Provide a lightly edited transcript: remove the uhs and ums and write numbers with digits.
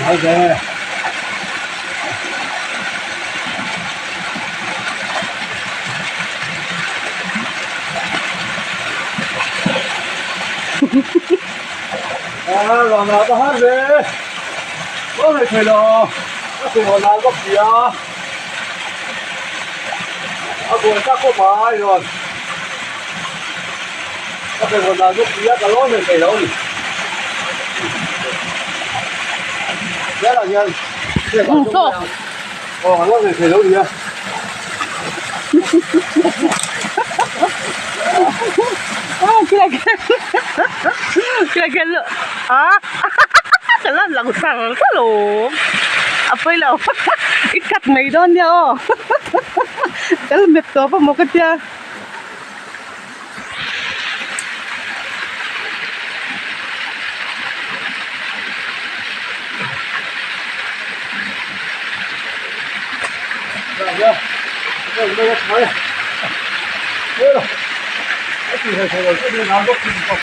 nói về rồi nào ta hát về có thể thầy lò có thể còn làm góc gì à buồn chắc có bài rồi có thể còn làm góc gì á cả lối này thầy đâu rất là nhân lối này thầy đâu gì á kira lo kalau lang sang kalau apa lo ikat medan dia kalau betul apa mau kerja rồi đây là thôi. Thế rồi. Cái gì thầy rồi cứ đi làm góc gì